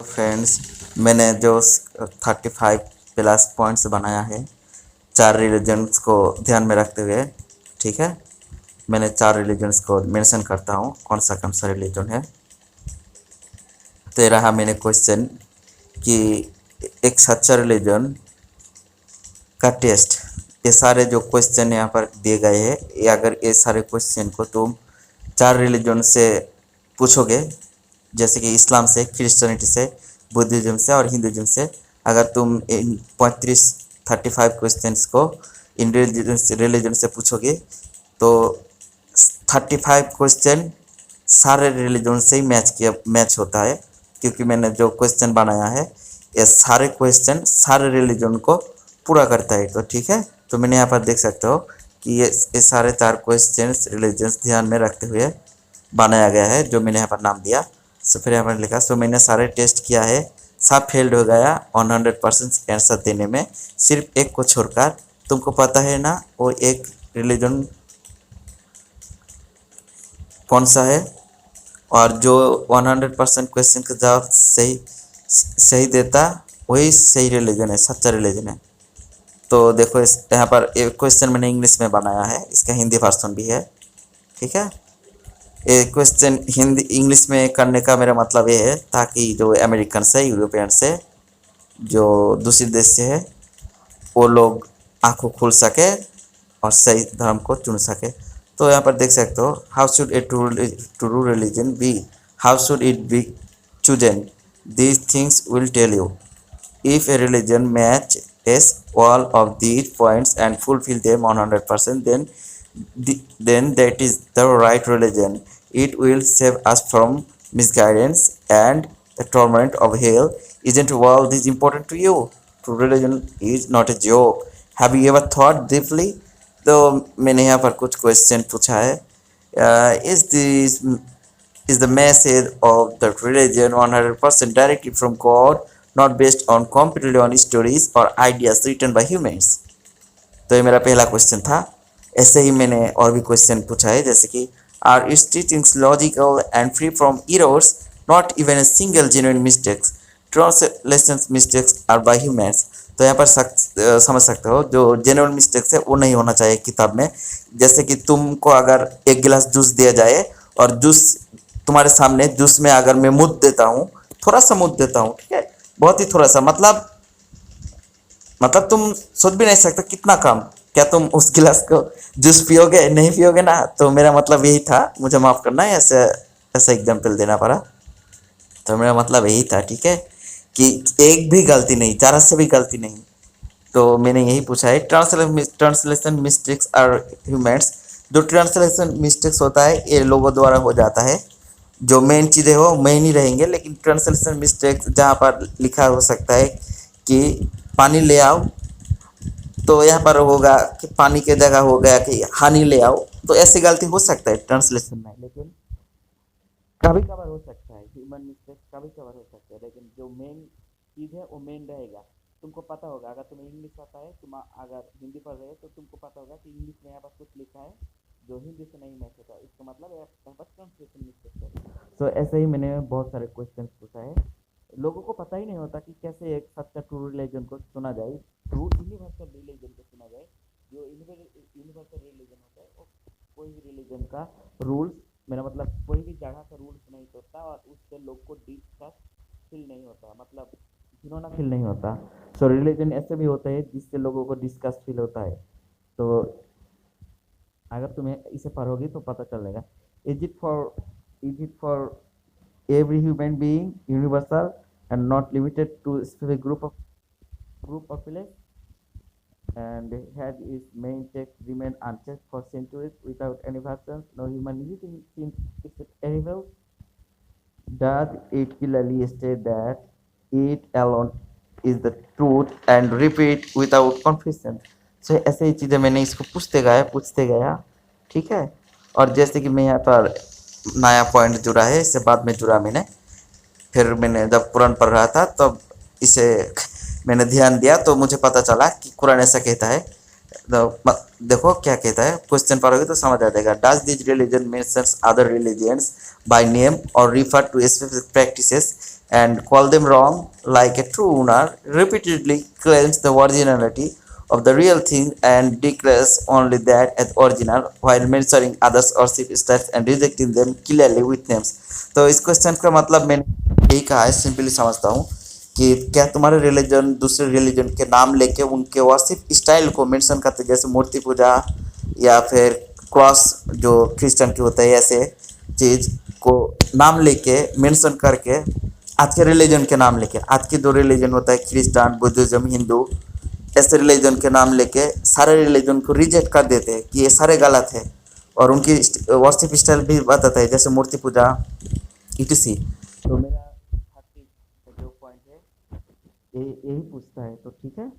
Friends, मैंने जो 35 plus points बनाया है 4 रिलीजन्स को ध्यान में रखते हुए, ठीक है। मैंने 4 रिलीजन्स को मेंशन करता हूँ कौन सा रिलीजन है। तो ये रहा मैंने क्वेश्चन कि एक सच्चा रिलीजन का टेस्ट। ये सारे जो क्वेश्चन यहाँ पर दिए गए हैं, ये अगर ये सारे क्वेश्चन को तुम 4 रिलीजन से पूछोगे, जैसे कि इस्लाम से, क्रिश्चियनिटी से, बुद्धिज्म से और हिंदुइज्म से, अगर तुम इन 35 क्वेश्चंस को इन रिलीजन से पूछोगे तो 35 क्वेश्चन सारे रिलीजन से ही मैच होता है, क्योंकि मैंने जो क्वेश्चन बनाया है ये सारे क्वेश्चन सारे रिलीजन को पूरा करता है। तो ठीक है, तो मैंने यहाँ पर देख सकते हो कि ये सारे 4 क्वेश्चन रिलीजन्स ध्यान में रखते हुए बनाया गया है, जो मैंने यहाँ पर नाम दिया। सो फिर यहाँ पर लिखा, सो मैंने सारे टेस्ट किया है, सब फेल्ड हो गया 100% आंसर देने में, सिर्फ एक को छोड़कर। तुमको पता है ना वो एक रिलीजन कौन सा है, और जो 100% क्वेश्चन का जवाब सही देता वही सही रिलीजन है, सच्चा रिलीजन है। तो देखो यहाँ पर एक क्वेश्चन मैंने इंग्लिश में बनाया है, इसका हिंदी वर्जन भी है, ठीक है। ये क्वेश्चन हिंदी इंग्लिश में करने का मेरा मतलब ये है ताकि जो अमेरिकन से, यूरोपियन से, जो दूसरे देश से है, वो लोग आंखों खुल सके और सही धर्म को चुन सके। तो यहाँ पर देख सकते हो, how should a true religion be, how should it be chosen, these things will tell you. If a religion matches all of these points and fulfill them 100%, then that is the right religion. It will save us from misguidance and the torment of hell. Isn't all this important to you? True religion is not a joke. Have you ever thought deeply? तो मैंने यहाँ पर कुछ question पूछा है। Is the message of the religion 100% directly from God, not based on completely on stories or ideas written by humans? तो ये मेरा पहला क्वेश्चन था। ऐसे ही मैंने और भी क्वेश्चन पूछा है, जैसे कि are its teachings logical and free from errors, not even a single genuine mistakes, translation mistakes are by humans. तो यहाँ पर समझ सकते हो, जो जेन्युइन मिस्टेक्स है वो नहीं होना चाहिए किताब में। जैसे कि तुमको अगर एक गिलास जूस दिया जाए और जूस तुम्हारे सामने, जूस में अगर मैं मूद देता हूँ, थोड़ा सा मूद देता हूँ, ठीक है, बहुत ही थोड़ा सा, मतलब तुम सोच भी नहीं सकते कितना कम, क्या तुम उस गिलास को जूस पियोगे? नहीं पियोगे ना। तो मेरा मतलब यही था, मुझे माफ़ करना है ऐसे ऐसा एग्जाम्पल देना पड़ा। तो मेरा मतलब यही था, ठीक है, कि एक भी गलती नहीं, ज़रा से भी गलती नहीं। तो मैंने यही पूछा है, ट्रांसलेशन मिस्टेक्स आर ह्यूमन्स। जो ट्रांसलेशन मिस्टेक्स होता है ये लोगों द्वारा हो जाता है, जो मेन चीज़ें हो मेन ही रहेंगे, लेकिन ट्रांसलेशन मिस्टेक्स जहाँ पर लिखा हो सकता है कि पानी ले आओ, तो यहाँ पर होगा कि पानी के जगह हो गया कि हानि ले आओ। तो ऐसी गलती हो सकता है ट्रांसलेशन में, लेकिन कभी कभार हो सकता है, ह्यूमन मिस्टेक कभी कभार हो सकता है, लेकिन जो मेन चीज़ है वो मेन रहेगा। तुमको पता होगा, अगर तुम्हें इंग्लिश आता है, तुम अगर हिंदी पढ़ रहे हो तो तुमको पता होगा कि इंग्लिश में यहाँ पर कुछ लिखा है जो हिंदी से नहीं मैच होता, इसका मतलब यहाँ पर ट्रांसलेशन मिस्टेक है। तो ऐसे ही मैंने बहुत सारे क्वेश्चन पूछा है। लोगों को पता ही नहीं होता कि कैसे एक सच्चा ट्रू रिलीजन को चुना जाए, ट्रू यूनिवर्सल रिलीजन को चुना जाए। जो यूनिवर्सल रिलीजन होता है वो कोई भी रिलीजन का रूल्स, मेरा मतलब कोई भी जगह का रूल्स नहीं होता और उससे लोग को डिस्कस फील नहीं होता, मतलब घिनौना फील नहीं होता। सो रिलीजन ऐसे भी होता है जिससे लोगों को डिस्कस फील होता है। तो अगर तुम्हें इसे पढ़ोगी तो पता चलेगा। Is it for every human being universal and not limited to a specific group of village, and had its main text remained unchecked for centuries without any versions, no human living since its arrival. Does it clearly state that it alone is the truth and repeat without confusion? So ऐसे ही चीज़ें मैंने इसको पूछते गया, ठीक है। और जैसे कि मैं यहाँ पर नया पॉइंट जुड़ा है, इससे बाद में जुड़ा मैंने, फिर मैंने जब कुरान पढ़ रहा था तब इसे मैंने ध्यान दिया तो मुझे पता चला कि कुरान ऐसा कहता है, देखो क्या कहता है, क्वेश्चन पढ़ोगे तो समझ आ जाएगा। Does this religion mentions other religions by name और refer to specific practices and call them wrong like a true owner repeatedly claims the originality of the real thing and declares only that as original while mentioning others worship styles and rejecting them clearly with names। तो इस question का मतलब मैंने यही कहा है, simply समझता हूँ कि क्या तुम्हारे रिलीजन दूसरे रिलीजन के नाम लेके उनके वर्शिप स्टाइल को मेंशन करते, जैसे मूर्ति पूजा या फिर क्रॉस जो क्रिश्चियन की होता है, ऐसे चीज को नाम लेके मेंशन करके आज के रिलीजन के नाम लेके, आज की दो रिलीजन होता है क्रिश्चियन बुद्धिज्म हिंदू, ऐसे रिलीजन के नाम लेके सारे रिलीजन को रिजेक्ट कर देते हैं कि ये सारे गलत है, और उनकी वर्शिप स्टाइल भी बताता है जैसे मूर्ति पूजा इटीसी। तो मेरा 30 जो पॉइंट है यही पूछता है, तो ठीक है।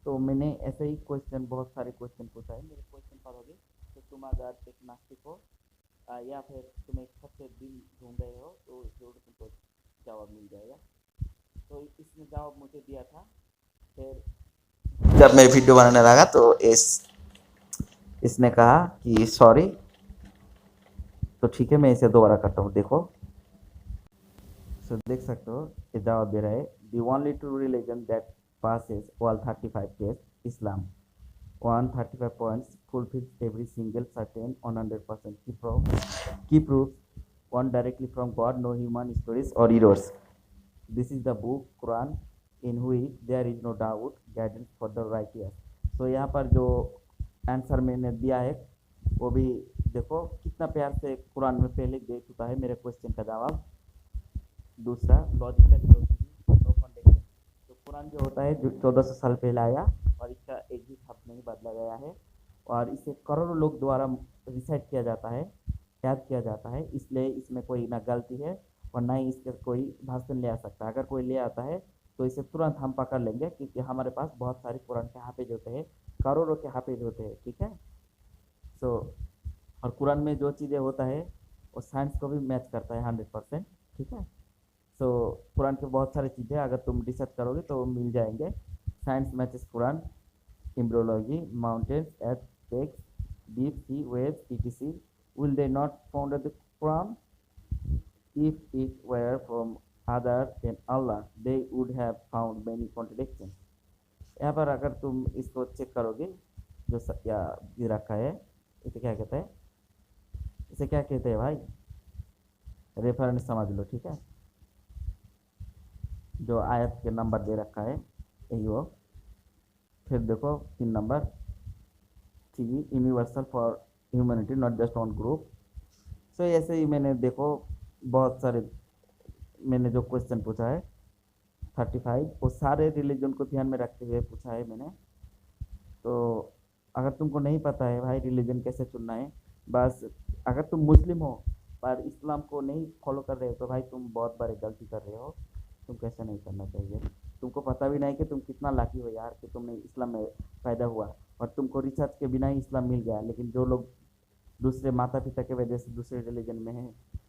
तो मैंने ऐसे ही क्वेश्चन बहुत सारे क्वेश्चन पूछा है, मेरे क्वेश्चन पढ़ोगे तो तुम अगर एक नास्तिक हो या फिर तुम एक सच्चे दिन ढूंढ रहे हो तो जरूर तुमको जवाब मिल जाएगा। तो इसने जवाब मुझे दिया था। फिर जब मैं वीडियो बनाने लगा तो इसने कहा कि सॉरी, तो ठीक है मैं इसे दोबारा करता हूँ, देखो। देख सकते हो ये जवाब दे रहा है, the only true religion that passes all 35 tests, Islam. 135 points fulfills every single certain 100% key proofs, one directly from God, no human stories or errors. This is the book Quran in which there is no doubt, guidance for the righteous. So यहाँ पर जो answer मैंने दिया है वो भी देखो कितना प्यार से कुरान में पहले दे चुका है मेरे क्वेश्चन का जवाब। दूसरा लॉजिकल नो कॉन्ट्रडिक्शन। तो कुरान जो होता है जो 1400 साल पहले आया और इसका एक भी शब्द नहीं बदला गया है और इसे करोड़ों लोग द्वारा रिसाइट किया जाता है, याद किया जाता है, इसलिए इसमें कोई ना गलती है और ना ही इसके कोई भाषण ले आ सकता है। अगर कोई ले आता है तो इसे तुरंत हम पकड़ लेंगे क्योंकि हमारे पास बहुत सारे कुरान के हाफिज होते हैं, करोड़ों के हाफिज होते हैं, ठीक है। सो और कुरान में जो चीज़ें होता है वो साइंस को भी मैच करता है 100%, ठीक है। सो कुरान के बहुत सारी चीज़ें अगर तुम रिसर्च करोगे तो मिल जाएंगे। Science matches Quran, embryology, mountains, earthquakes, deep sea waves, etc. Will they not found the Quran? If it were from other than Allah, they would have found many contradictions. यहाँ पर अगर तुम इसको चेक करोगे जो या दे रखा है, इसे क्या कहते हैं, इसे क्या कहते हैं भाई, रेफरेंस समझ लो, ठीक है। जो आयत के नंबर दे रखा है यही वो। फिर देखो 3 नंबर, ठीक है, universal for humanity not just on group. So ऐसे ही मैंने देखो बहुत सारे मैंने जो क्वेश्चन पूछा है 35 वो सारे रिलीजन को ध्यान में रखते हुए पूछा है मैंने। तो अगर तुमको नहीं पता है भाई रिलीजन कैसे चुनना है, बस अगर तुम मुस्लिम हो पर इस्लाम को नहीं फॉलो कर रहे हो तो भाई तुम बहुत बड़ी गलती कर रहे हो। तुम कैसे नहीं करना चाहिए, तुमको पता भी नहीं कि तुम कितना लाकी हो यार कि तुमने इस्लाम में पैदा हुआ और तुमको रिसर्च के बिना ही इस्लाम मिल गया। लेकिन जो लोग दूसरे माता पिता के वजह से दूसरे रिलीजन में हैं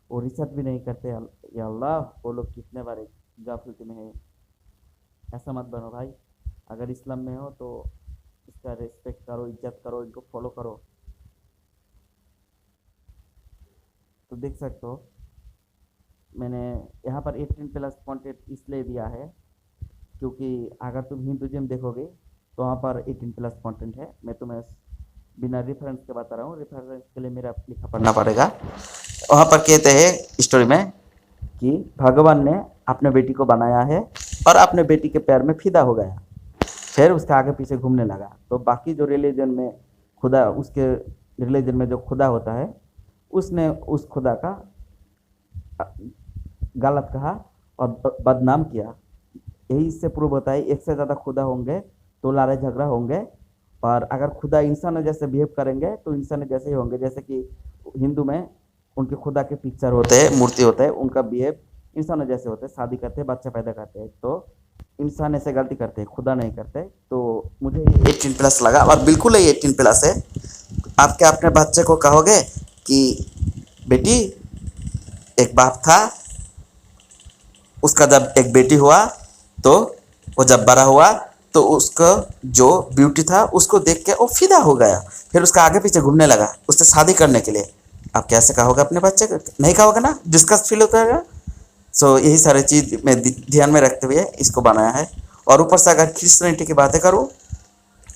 वो रिसर्च भी नहीं करते, या अल्लाह वो लोग कितने बारे गाफिलती में है। ऐसा मत बनो भाई, अगर इस्लाम में हो तो इसका रिस्पेक्ट करो, इज्जत करो, इनको फॉलो करो। तो देख सकते हो मैंने यहाँ पर 18+ कंटेंट इसलिए दिया है क्योंकि अगर तुम हिंदुज़म देखोगे तो वहाँ पर 18+ कंटेंट है। मैं तुम्हें बिना रेफरेंस के बता रहा हूँ, रेफरेंस के लिए मेरा लिखा पढ़ना पड़ेगा। वहाँ पर कहते हैं स्टोरी में कि भगवान ने अपने बेटी को बनाया है और अपने बेटी के पैर में फिदा हो गया, फिर उसके आगे पीछे घूमने लगा। तो बाकी जो रिलीजन में खुदा, उसके रिलीजन में जो खुदा होता है उसने उस खुदा का गलत कहा और बदनाम किया। यही इससे प्रूव होता है एक से ज़्यादा खुदा होंगे तो लड़ाई झगड़ा होंगे, और अगर खुदा इंसान जैसे बिहेव करेंगे तो इंसान जैसे ही होंगे। जैसे कि हिंदू में उनके खुदा के पिक्चर होते हैं, मूर्ति होते हैं, उनका बिहेव इंसान जैसे होते हैं, शादी करते हैं, बच्चा पैदा करते हैं, तो इंसान ऐसे गलती करते हैं, खुदा नहीं करते। तो मुझे 18+ लगा और बिल्कुल ही 18+ है। आप क्या अपने बच्चे को कहोगे कि बेटी एक बाप था, उसका जब एक बेटी हुआ तो वो जब बड़ा हुआ तो उसका जो ब्यूटी था उसको देख के वो फिदा हो गया, फिर उसका आगे पीछे घूमने लगा उससे शादी करने के लिए। आप कैसे कहोगे अपने बच्चे को? नहीं कहोगे ना, डिस्कस फील होता है। सो यही सारी चीज़ मैं ध्यान में रखते हुए इसको बनाया है। और ऊपर से अगर क्रिश्चियनिटी की बातें करूँ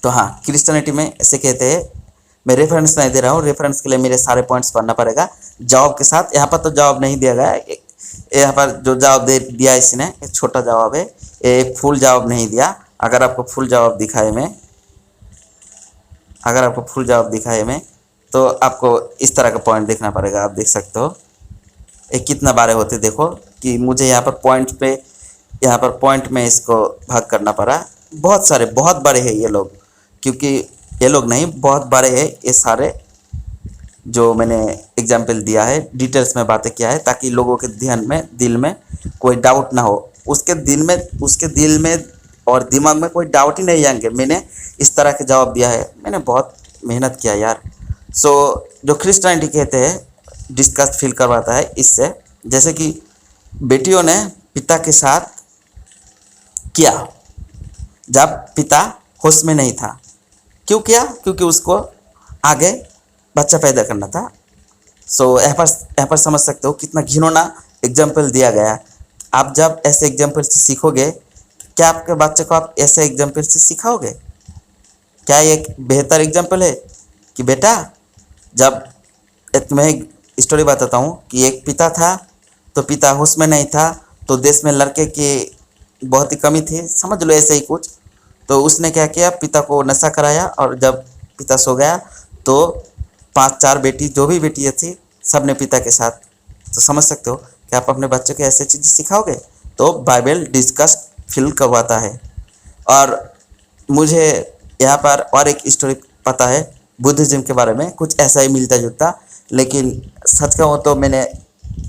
तो हाँ, क्रिश्चियनिटी में ऐसे कहते हैं, मैं रेफरेंस नहीं दे रहा हूँ, रेफरेंस के लिए मेरे सारे पॉइंट्स पढ़ना पड़ेगा जवाब के साथ। यहाँ पर तो जवाब नहीं दिया गया है, यहाँ पर जो जवाब दे दिया इसने एक छोटा जवाब है, एक फुल जवाब नहीं दिया। अगर आपको फुल जवाब दिखाए मैं अगर आपको फुल जवाब दिखाए मैं तो आपको इस तरह का पॉइंट देखना पड़ेगा। आप देख सकते हो ये कितना बारे होते, देखो कि मुझे यहाँ पर पॉइंट में इसको भाग करना पड़ा। बहुत सारे, बहुत बड़े हैं ये लोग, क्योंकि ये लोग नहीं, बहुत बड़े हैं ये सारे जो मैंने एग्जाम्पल दिया है, डिटेल्स में बातें किया है, ताकि लोगों के ध्यान में, दिल में कोई डाउट ना हो। उसके दिल में और दिमाग में कोई डाउट ही नहीं आएंगे। मैंने इस तरह के जवाब दिया है, मैंने बहुत मेहनत किया यार। सो जो क्रिश्चियनिटी कहते हैं डिस्कस फील करवाता है इससे, जैसे कि बेटियों ने पिता के साथ किया जब पिता होश में नहीं था। क्यों किया? क्योंकि उसको आगे बच्चा पैदा करना था। सो यहाँ पर समझ सकते हो कितना घिनौना एग्जाम्पल दिया गया। आप जब ऐसे एग्जाम्पल से सीखोगे, क्या आपके बच्चे को आप ऐसे एग्जाम्पल से सिखाओगे? क्या ये एक बेहतर एग्जाम्पल है कि बेटा, जब मैं एक स्टोरी बताता हूँ कि एक पिता था, तो पिता होश में नहीं था, तो देश में लड़के की बहुत ही कमी थी, समझ लो ऐसे ही कुछ। तो उसने क्या किया, पिता को नशा कराया, और जब पिता सो गया तो 5-4 बेटी, जो भी बेटियाँ थी, सब ने पिता के साथ। तो समझ सकते हो कि आप अपने बच्चों को ऐसे चीज़ें सिखाओगे। तो बाइबल डिस्कस फील करवाता है। और मुझे यहाँ पर और एक स्टोरी पता है बुद्धिज़्म के बारे में, कुछ ऐसा ही मिलता जुलता, लेकिन सच कहूँ तो मैंने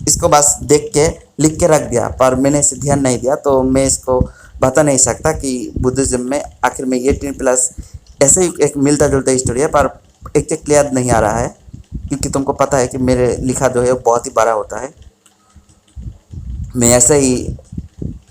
इसको बस देख के लिख के रख दिया, पर मैंने इसे ध्यान नहीं दिया, तो मैं इसको बता नहीं सकता कि बुद्धिज़्म में आखिर में 18+ ऐसे ही एक मिलता जुलता स्टोरी है, पर एग्जैक्टली याद नहीं आ रहा है, क्योंकि तुमको पता है कि मेरे लिखा जो है वो बहुत ही बड़ा होता है। मैं ऐसे ही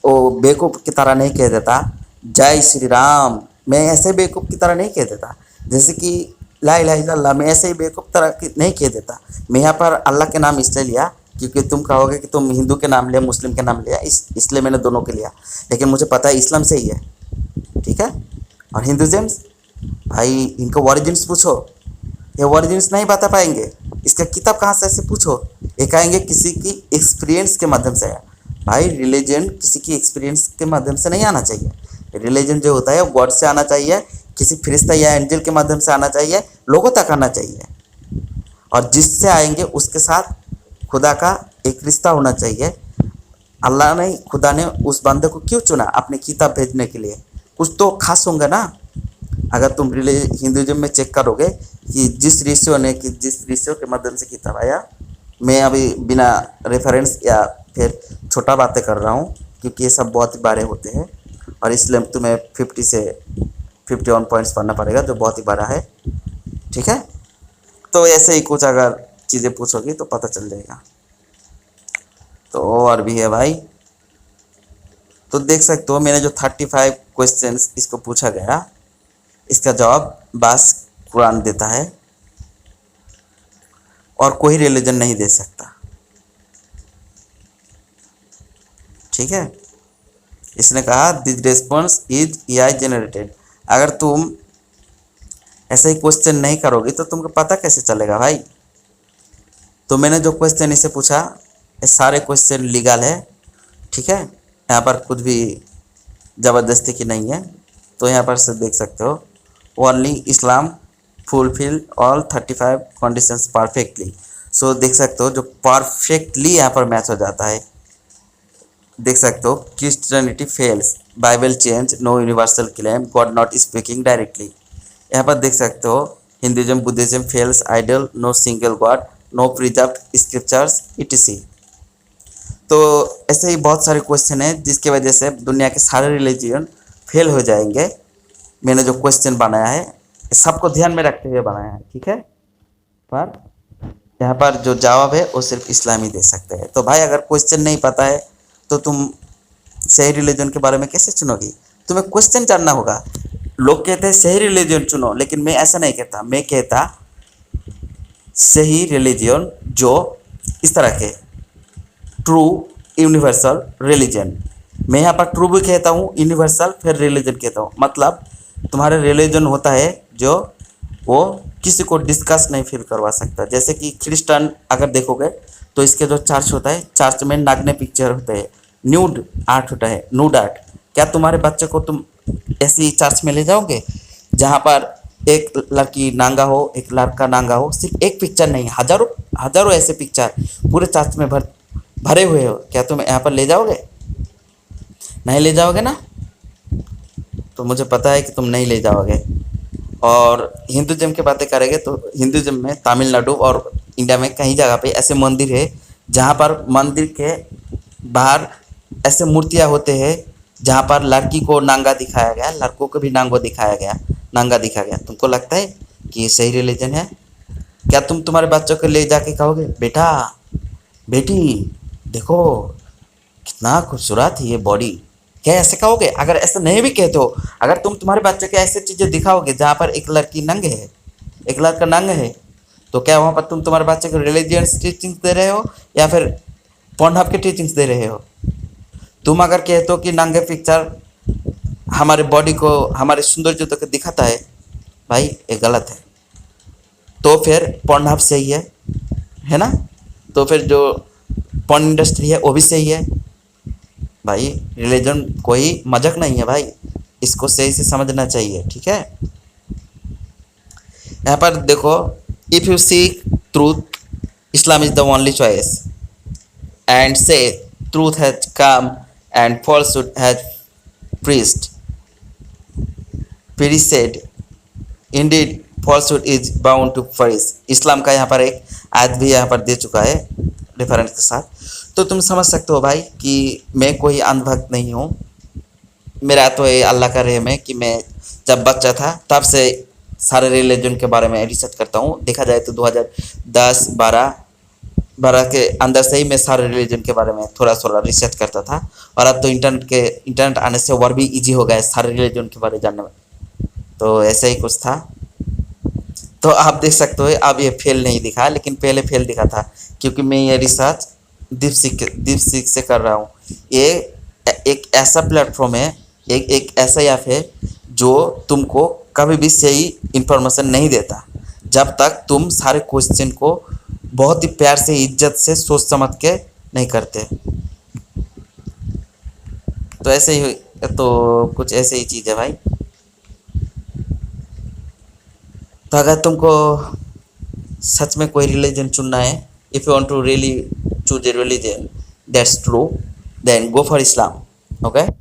वो बेवकूफ़ की तरह नहीं कह देता जय श्री राम, मैं ऐसे बेवकूफ़ की तरह नहीं कह देता जैसे कि ला इलाहा इल्लल्लाह, मैं ऐसे ही बेवकूफ़ तरह की नहीं कह देता। मैं यहाँ पर अल्लाह के नाम इसलिए लिया क्योंकि तुम कहोगे कि तुम हिंदू के नाम लिया, मुस्लिम के नाम लिया, इसलिए मैंने दोनों के लिया। लेकिन मुझे पता है इस्लाम से ही है, ठीक है। और हिंदुज़म, भाई इनको ओरिजिन्स पूछो, ये ओरिजिन्स नहीं बता पाएंगे। इसका किताब कहाँ से ऐसे पूछो, ये कहेंगे किसी की एक्सपीरियंस के माध्यम से है। भाई रिलीजन किसी की एक्सपीरियंस के माध्यम से नहीं आना चाहिए। रिलीजन जो होता है वो गॉड से आना चाहिए, किसी फरिश्ता या एंजल के माध्यम से आना चाहिए, लोगों तक आना चाहिए। और जिससे आएंगे उसके साथ खुदा का एक रिश्ता होना चाहिए। अल्लाह ने, खुदा ने उस बंदे को क्यों चुना अपनी किताब भेजने के लिए? कुछ तो खास होंगे ना। अगर तुम हिंदुज़म में चेक करोगे कि जिस ऋषियों के माध्यम से किताब आया, मैं अभी बिना रेफरेंस या फिर छोटा बातें कर रहा हूँ क्योंकि ये सब बहुत ही बड़े होते हैं, और इसलिए तुम्हें 50 से 51 पॉइंट्स पढ़ना पड़ेगा, जो बहुत ही बड़ा है, ठीक है। तो ऐसे ही कुछ अगर चीज़ें पूछोगी तो पता चल जाएगा। तो और भी है भाई, तो देख सकते हो मैंने जो 35 क्वेश्चंस इसको पूछा गया, इसका जवाब बस कुरान देता है और कोई रिलीजन नहीं दे सकता, ठीक है। इसने कहा this response is AI generated. अगर तुम ऐसे ही क्वेश्चन नहीं करोगे तो तुमको पता कैसे चलेगा भाई? तो मैंने जो क्वेश्चन इसे पूछा, ये सारे क्वेश्चन लीगल है, ठीक है। यहाँ पर कुछ भी ज़बरदस्ती की नहीं है। तो यहाँ पर से देख सकते हो, ओनली इस्लाम फुलफिल ऑल 35 कंडीशंस परफेक्टली। सो देख सकते हो जो परफेक्टली यहाँ पर मैच हो जाता है। देख सकते हो Christianity fails, Bible change, no universal claim, God not speaking directly. यहाँ पर देख सकते हो Hinduism Buddhism fails idol, no single God, no preserve scriptures etc. तो ऐसे ही बहुत सारे क्वेश्चन हैं जिसकी वजह से दुनिया के सारे रिलीजन फेल हो जाएंगे। मैंने जो क्वेश्चन बनाया है सबको ध्यान में रखते हुए बनाया है, ठीक है। पर यहाँ पर जो जवाब है वो सिर्फ इस्लाम ही दे सकते हैं। तो भाई अगर क्वेश्चन नहीं पता है तो तुम सही रिलीजन के बारे में कैसे चुनोगी? तुम्हें क्वेश्चन जानना होगा। लोग कहते हैं सही रिलीजन चुनो, लेकिन मैं ऐसा नहीं कहता। मैं कहता सही रिलीजन जो इस तरह के ट्रू यूनिवर्सल रिलीजन। मैं यहाँ पर ट्रू भी कहता हूँ, यूनिवर्सल फिर रिलीजन कहता हूँ। मतलब तुम्हारा रिलीजन होता है जो वो किसी को डिस्कस नहीं फील करवा सकता। जैसे कि क्रिश्चियन अगर देखोगे तो इसके जो चर्च होता है, चर्च में नागने पिक्चर होते हैं, न्यूड आर्ट होता है, न्यूड आर्ट। क्या तुम्हारे बच्चे को तुम ऐसी चर्च में ले जाओगे जहाँ पर एक लड़की नांगा हो, एक लड़का नांगा हो? सिर्फ एक पिक्चर नहीं, हजारों हजारों ऐसे पिक्चर पूरे चर्च में भरे हुए हो। क्या तुम यहाँ पर ले जाओगे? नहीं ले जाओगे ना? तो मुझे पता है कि तुम नहीं ले जाओगे। और हिंदुज़म की बातें करेंगे तो हिंदुज़म में तमिलनाडु और इंडिया में कई जगह पे ऐसे मंदिर है जहाँ पर मंदिर के बाहर ऐसे मूर्तियाँ होते हैं जहाँ पर लड़की को नांगा दिखाया गया, लड़कों को भी नांगा दिखाया गया। तुमको लगता है कि ये सही रिलीजन है? क्या तुम तुम्हारे बच्चों को ले जाके कहोगे बेटा बेटी देखो कितना खूबसूरत है ये बॉडी? क्या ऐसे कहोगे? अगर ऐसा नहीं भी कहते हो, अगर तुम तुम्हारे बच्चे को ऐसे चीज़ें दिखाओगे जहाँ पर एक लड़की नंगे है, एक लड़का नंगा है, तो क्या वहाँ पर तुम तुम्हारे बच्चे को रिलीजियस टीचिंग्स दे रहे हो या फिर पोर्नहब के टीचिंग्स दे रहे हो? तुम अगर कहते हो कि नंगे पिक्चर हमारे बॉडी को, हमारे सौंदर्य को दिखाता है, भाई ये गलत है। तो फिर पोर्नहब सही है ना? तो फिर जो पोर्न इंडस्ट्री है वो भी सही है भाई। रिलीजन कोई मजाक नहीं है भाई, इसको सही से समझना चाहिए, ठीक है? यहाँ पर देखो, if you seek truth Islam is the only choice and say truth has come and falsehood has perished indeed falsehood is bound to perish। Islam का यहाँ पर एक आयत भी यहाँ पर दे चुका है रेफरेंस के साथ। तो तुम समझ सकते हो भाई कि मैं कोई अंधभक्त नहीं हूँ। मेरा तो ये अल्लाह का रहम है कि मैं जब बच्चा था तब से सारे रिलीजन के बारे में रिसर्च करता हूँ। देखा जाए तो 2010-12 के अंदर से ही मैं सारे रिलीजन के बारे में थोड़ा थोड़ा रिसर्च करता था। और अब तो इंटरनेट आने से और भी इजी हो गया है सारे रिलीजन के बारे में जानने में। तो ऐसा ही कुछ था। तो आप देख सकते हो अब ये फेल नहीं दिखा, लेकिन पहले फेल दिखा था क्योंकि मैं ये रिसर्च दीपसीख से कर रहा हूँ। ये एक ऐसा प्लेटफॉर्म है, एक ऐसा ऐप है जो तुमको कभी भी सही इन्फॉर्मेशन नहीं देता जब तक तुम सारे क्वेश्चन को बहुत ही प्यार से, इज्जत से, सोच समझ के नहीं करते। तो ऐसे ही, तो कुछ ऐसे ही चीज़ है भाई। तो अगर तुमको सच में कोई रिलीजन चुनना है, if you want to really choose a religion that's true, then go for Islam. Okay.